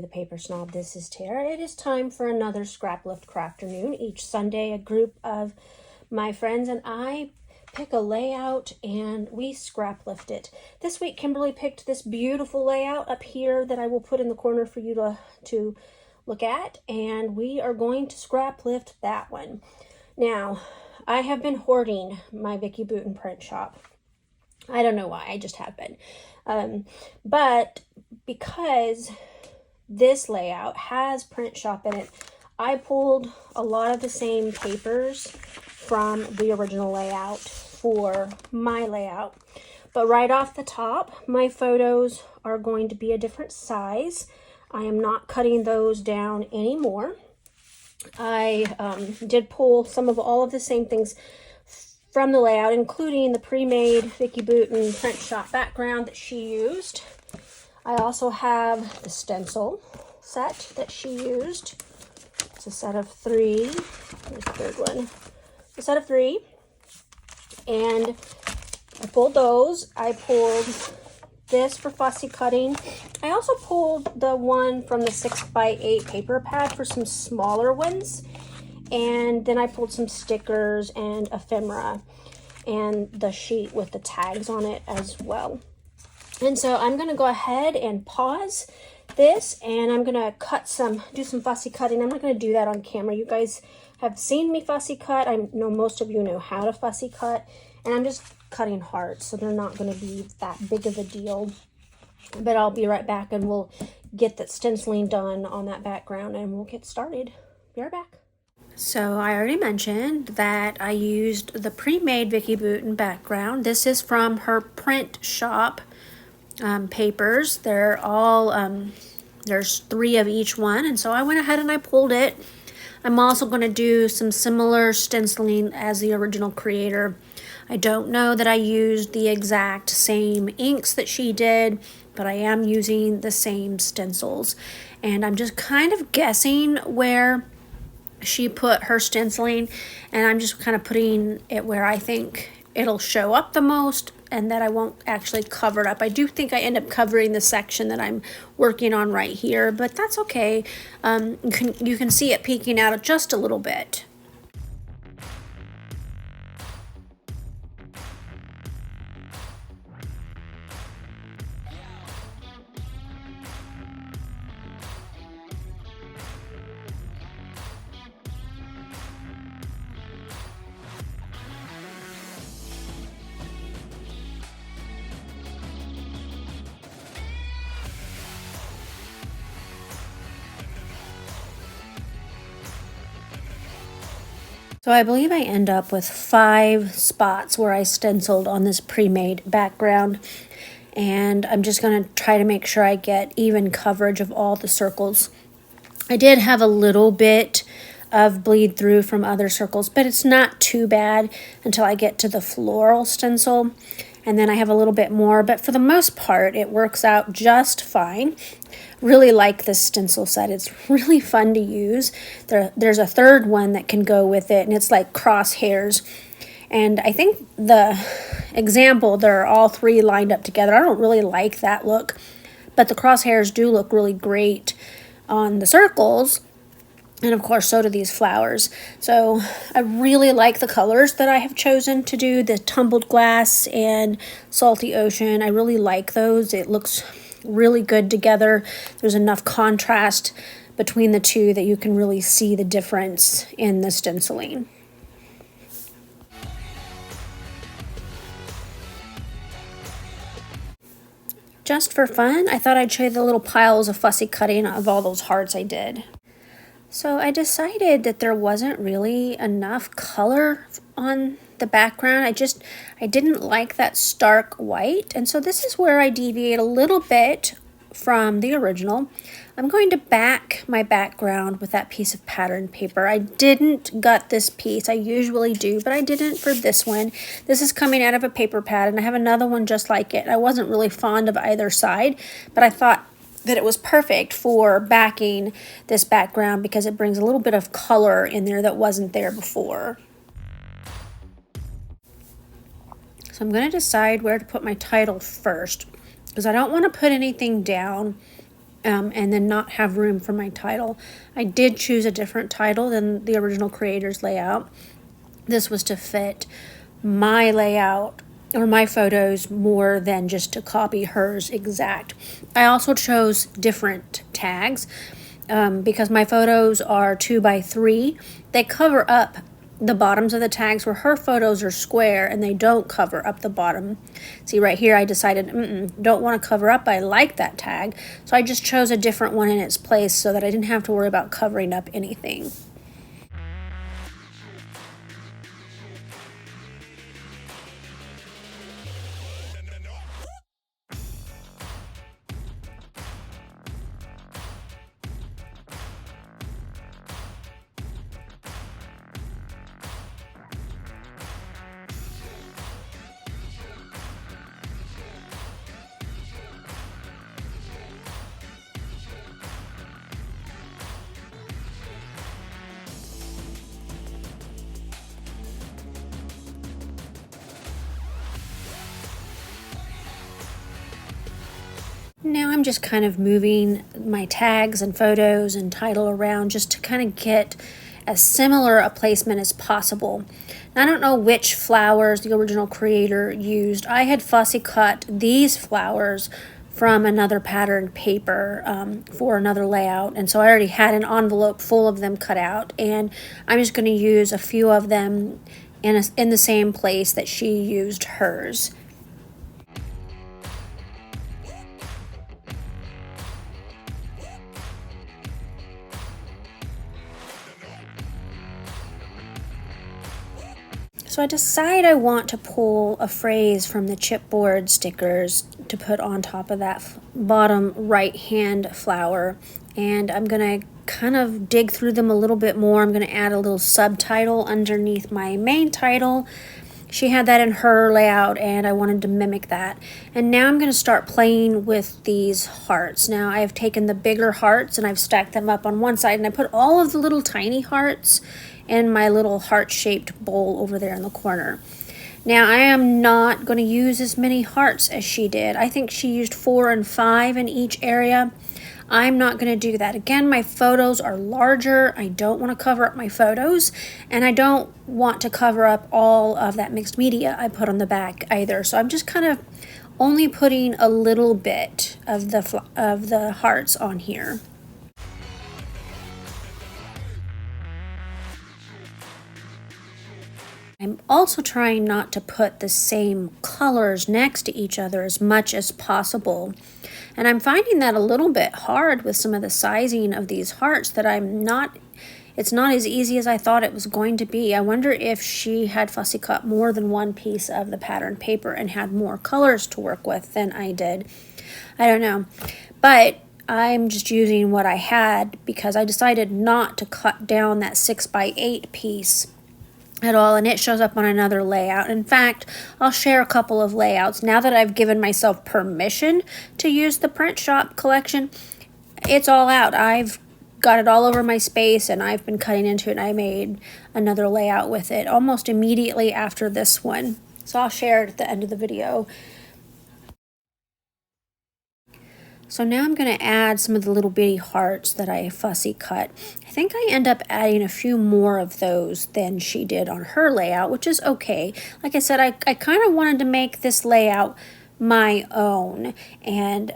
the Paper Snob. This is Tara. It is time for another Scraplift Crafternoon. Each Sunday, a group of my friends and I pick a layout and we scraplift it. This week, Kimberly picked this beautiful layout up here that I will put in the corner for you to look at, and we are going to scraplift that one. Now, I have been hoarding my Vicky Bouton print shop. I don't know why, I just have been. But because this layout has print shop in it, I pulled a lot of the same papers from the original layout for my layout. But right off the top, my photos are going to be a different size. I am not cutting those down anymore. I did pull some of all of the same things from the layout, including the pre-made Vicky Bouton print shop background that she used. I also have the stencil set that she used. It's a set of 3. Here's the third one. A set of 3. And I pulled those. I pulled this for fussy cutting. I also pulled the one from the 6x8 paper pad for some smaller ones. And then I pulled some stickers and ephemera and the sheet with the tags on it as well. And so I'm going to go ahead and pause this, and I'm going to do some fussy cutting. I'm not going to do that on camera. You guys have seen me fussy cut. I know most of you know how to fussy cut, and I'm just cutting hearts, so they're not going to be that big of a deal. But I'll be right back, and we'll get that stenciling done on that background, and we'll get started. Be right back. So I already mentioned that I used the pre-made Vicky Bouton background. This is from her print shop papers. They're all, there's 3 of each one, and so I went ahead and I pulled it. I'm also going to do some similar stenciling as the original creator. I don't know that I used the exact same inks that she did, but I am using the same stencils, and I'm just kind of guessing where she put her stenciling, and I'm just kind of putting it where I think it'll show up the most and that I won't actually cover it up. I do think I end up covering the section that I'm working on right here, but that's okay. You can see it peeking out just a little bit. So I believe I end up with 5 spots where I stenciled on this pre-made background, and I'm just going to try to make sure I get even coverage of all the circles. I did have a little bit of bleed through from other circles, but it's not too bad until I get to the floral stencil, and then I have a little bit more, but for the most part it works out just fine. Really like this stencil set. It's really fun to use. There's a third one that can go with it, and it's like crosshairs. And I think the example, they're all 3 lined up together. I don't really like that look, but the crosshairs do look really great on the circles. And of course, so do these flowers. So I really like the colors that I have chosen to do, the tumbled glass and salty ocean. I really like those. It looks really good together. There's enough contrast between the two that you can really see the difference in the stenciling. Just for fun, I thought I'd show you the little piles of fussy cutting of all those hearts I did. So I decided that there wasn't really enough color on the background. I didn't like that stark white, and so this is where I deviate a little bit from the original. I'm going to back my background with that piece of pattern paper. I didn't gut this piece. I usually do, but I didn't for this one. This is coming out of a paper pad, and I have another one just like it. I wasn't really fond of either side, but I thought that it was perfect for backing this background because it brings a little bit of color in there that wasn't there before. So I'm going to decide where to put my title first, because I don't want to put anything down and then not have room for my title. I did choose a different title than the original creator's layout. This was to fit my layout or my photos more than just to copy hers exact. I also chose different tags because my photos are 2x3. They cover up the bottoms of the tags, where her photos are square and they don't cover up the bottom. See right here, I decided don't want to cover up. I like that tag, so I just chose a different one in its place so that I didn't have to worry about covering up anything. Now I'm just kind of moving my tags and photos and title around just to kind of get as similar a placement as possible. Now, I don't know which flowers the original creator used. I had fussy cut these flowers from another pattern paper for another layout, and so I already had an envelope full of them cut out, and I'm just going to use a few of them in the same place that she used hers. So I decide I want to pull a phrase from the chipboard stickers to put on top of that bottom right hand flower, and I'm going to kind of dig through them a little bit more. I'm going to add a little subtitle underneath my main title. She had that in her layout and I wanted to mimic that. And now I'm going to start playing with these hearts. Now I have taken the bigger hearts and I've stacked them up on one side, and I put all of the little tiny hearts in my little heart-shaped bowl over there in the corner. Now I am not going to use as many hearts as she did. I think she used 4 and 5 in each area. I'm not going to do that. Again, my photos are larger. I don't want to cover up my photos, and I don't want to cover up all of that mixed media I put on the back either. So I'm just kind of only putting a little bit of the hearts on here. I'm also trying not to put the same colors next to each other as much as possible. And I'm finding that a little bit hard with some of the sizing of these hearts, that it's not as easy as I thought it was going to be. I wonder if she had fussy cut more than one piece of the pattern paper and had more colors to work with than I did. I don't know. But I'm just using what I had because I decided not to cut down that 6x8 piece at all, and it shows up on another layout. In fact, I'll share a couple of layouts now that I've given myself permission to use the print shop collection. It's all out. I've got it all over my space and I've been cutting into it, and I made another layout with it almost immediately after this one, so I'll share it at the end of the video. So now I'm going to add some of the little bitty hearts that I fussy cut. I think I end up adding a few more of those than she did on her layout, which is okay. Like I said, I kind of wanted to make this layout my own, and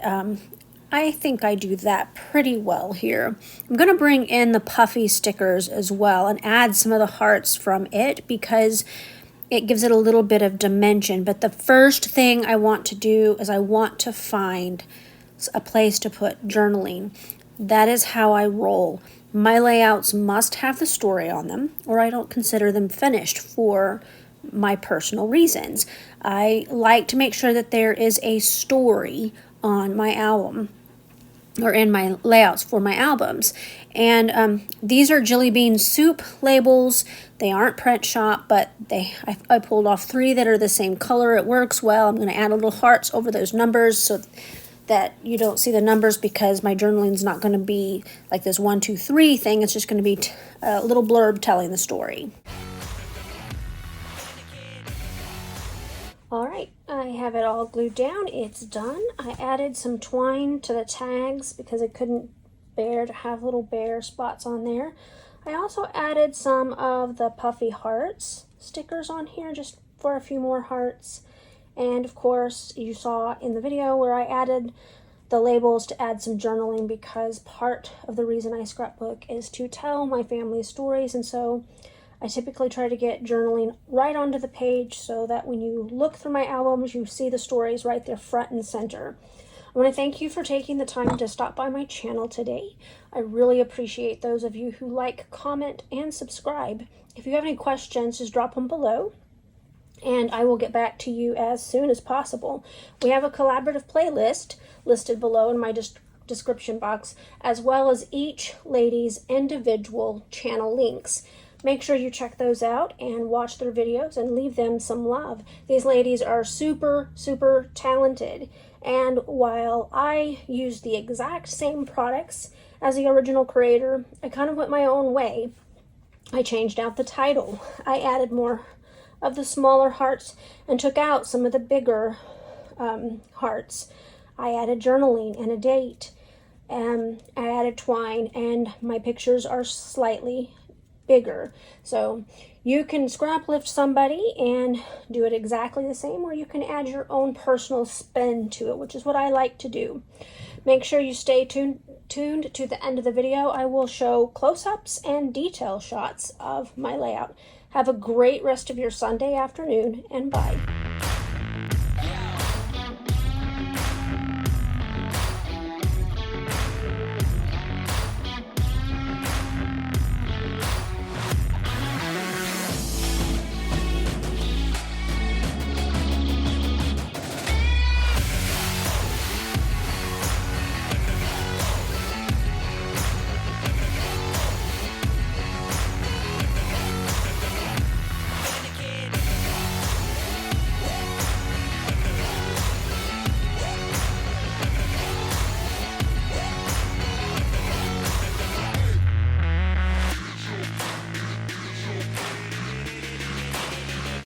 I think I do that pretty well here. I'm going to bring in the puffy stickers as well and add some of the hearts from it because it gives it a little bit of dimension. But the first thing I want to do is I want to find a place to put journaling. That is how I roll. My layouts must have the story on them, or I don't consider them finished for my personal reasons. I like to make sure that there is a story on my album, or in my layouts for my albums. And these are Jelly Bean Soup labels. They aren't print shop, but I pulled off 3 that are the same color. It works well. I'm going to add a little hearts over those numbers so that you don't see the numbers, because my journaling is not going to be like this 1, 2, 3 thing. It's just going to be a little blurb telling the story. All right, I have it all glued down. It's done. I added some twine to the tags because I couldn't bear to have little bare spots on there. I also added some of the puffy hearts stickers on here just for a few more hearts. And of course, you saw in the video where I added the labels to add some journaling, because part of the reason I scrapbook is to tell my family's stories, and so I typically try to get journaling right onto the page so that when you look through my albums, you see the stories right there front and center. I want to thank you for taking the time to stop by my channel today. I really appreciate those of you who like, comment, and subscribe. If you have any questions, just drop them below, and I will get back to you as soon as possible. We have a collaborative playlist listed below in my description box, as well as each lady's individual channel links. Make sure you check those out and watch their videos and leave them some love. These ladies are super, super talented. And while I use the exact same products as the original creator, I kind of went my own way. I changed out the title. I added more of the smaller hearts and took out some of the bigger hearts. I added journaling and a date. I added twine, and my pictures are slightly bigger. So you can scrap lift somebody and do it exactly the same, or you can add your own personal spin to it, which is what I like to do. Make sure you stay tuned to the end of the video. I will show close-ups and detail shots of my layout. Have a great rest of your Sunday afternoon, and bye.